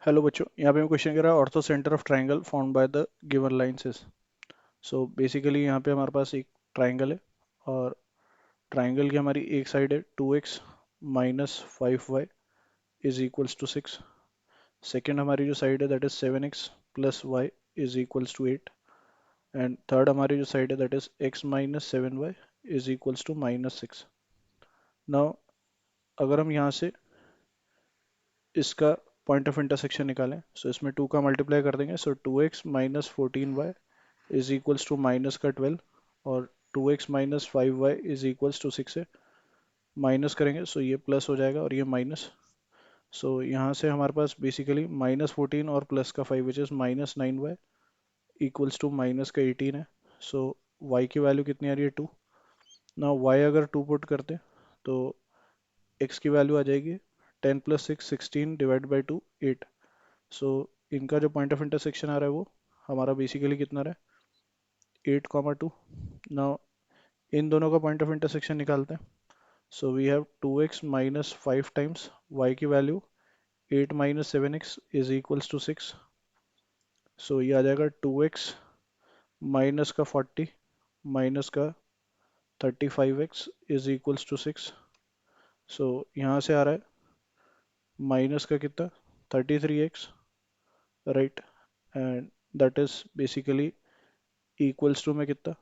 Hello बच्चों, यहाँ पे मैं क्वेश्चन कर रहा है ortho centre of triangle found by the given lines is. So basically यहाँ पे हमारे पास एक ट्राइंगल है और ट्राइंगल की हमारी एक साइड है 2x minus 5y is equals to 6। Second हमारी जो साइड है that is 7x plus y is equals to 8। And third हमारी जो साइड है that is x minus 7y is equals to minus 6। Now अगर हम यहाँ से इसका पॉइंट ऑफ इंटरसेक्शन निकालें, सो इसमें 2 का मल्टीप्लाई कर देंगे, so 2x minus 14y is equals to minus का 12 और 2x minus 5y is equals to 6 है। माइनस करेंगे सो ये प्लस हो जाएगा और ये माइनस। सो यहाँ से हमारे पास बेसिकली माइनस 14 और प्लस का 5 which is minus 9y equals to minus का 18 है। सो y की वैल्यू कितनी आ रही है 2। ना y अगर 2 पुट करते तो x की वैल्यू आ जाएगी 10 प्लस 6 16 डिवाइड बाई 2 8। सो इनका जो पॉइंट ऑफ इंटरसेक्शन आ रहा है वो हमारा बेसिकली कितना रहा है 8, 2। नाउ इन दोनों का पॉइंट ऑफ इंटरसेक्शन निकालते हैं। So we have 2x minus 5 times y की value 8 minus 7x is equals to 6। So ये आ जाएगा 2x माइनस का 40 माइनस का 35x इज इक्वल्स टू 6। सो यहाँ से आ रहा है माइनस का कितना 33x, right. And that is basically equals to में कितना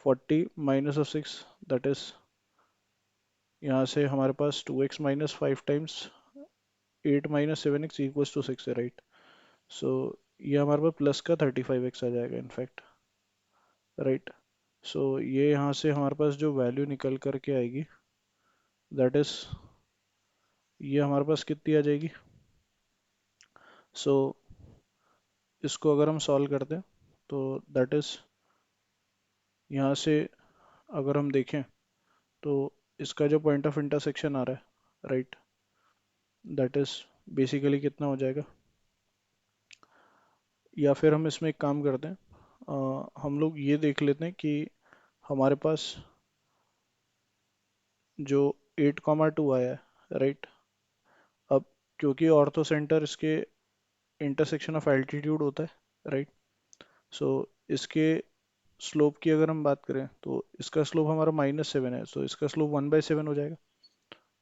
40 माइनस ऑफ 6, दैट इज यहाँ से हमारे पास 2x minus 5 times 8 minus 7x equals to 6 है, राइट। सो ये हमारे पास प्लस का 35x आ जाएगा इनफैक्ट, राइट। सो ये यहाँ से हमारे पास जो वैल्यू निकल करके आएगी दैट इज ये हमारे पास कितनी आ जाएगी। सो इसको अगर हम सॉल्व करते हैं तो दैट इज यहाँ से अगर हम देखें तो इसका जो पॉइंट ऑफ इंटरसेक्शन आ रहा है, राइट, दैट इज बेसिकली कितना हो जाएगा। या फिर हम इसमें एक काम करते हैं, हम लोग ये देख लेते हैं कि हमारे पास जो 8, 2 आया है, राइट। अब क्योंकि ऑर्थो सेंटर इसके इंटरसेक्शन ऑफ एल्टीट्यूड होता है, राइट। सो इसके स्लोप की अगर हम बात करें तो इसका स्लोप हमारा -7 है, सो इसका स्लोप 1/7 हो जाएगा।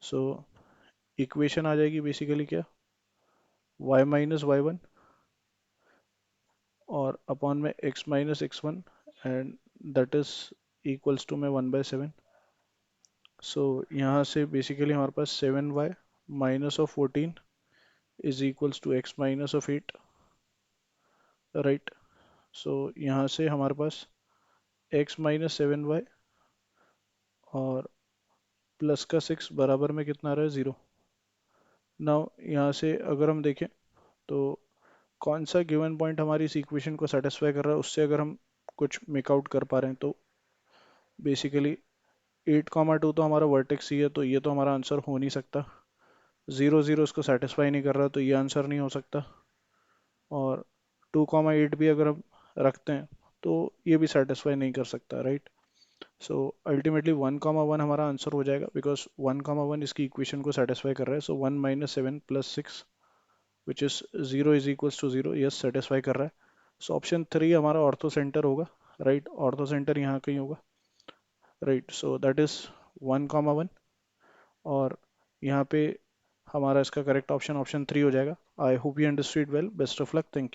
सो इक्वेशन आ जाएगी बेसिकली क्या y माइनस y1 और अपॉन में x minus x1 and that is equals to में 1/7। सो यहाँ से बेसिकली हमारे पास 7y minus of 14 is equals to x minus of 8, right. So यहाँ से हमारे पास x माइनस 7y और प्लस का 6 बराबर में कितना आ रहा है 0। नाउ यहाँ से अगर हम देखें तो कौन सा गिवन पॉइंट हमारी इस इक्वेशन को सेटिस्फाई कर रहा है, उससे अगर हम कुछ मेकआउट कर पा रहे हैं तो बेसिकली 8, 2 तो हमारा वर्टेक्स ही है, तो ये तो हमारा आंसर हो नहीं सकता। 0, 0 इसको सेटिस्फाई नहीं कर रहा तो ये आंसर नहीं हो सकता। और 2, 8 भी अगर हम रखते हैं तो ये भी सेटिस्फाई नहीं कर सकता, राइट। सो अल्टीमेटली 1, 1 हमारा आंसर हो जाएगा बिकॉज 1, 1 इसकी इक्वेशन को सेटिस्फाई कर रहा है। So 1 - 7 + 6 which is 0 is equals to 0, yes satisfy कर रहा है। सो ऑप्शन 3 हमारा ऑर्थो सेंटर होगा, राइट। ऑर्थो सेंटर यहाँ कहीं होगा, राइट। सो दैट इज 1, 1 और यहाँ पे हमारा इसका करेक्ट ऑप्शन ऑप्शन 3 हो जाएगा। I hope you understood well, best of luck, thank you.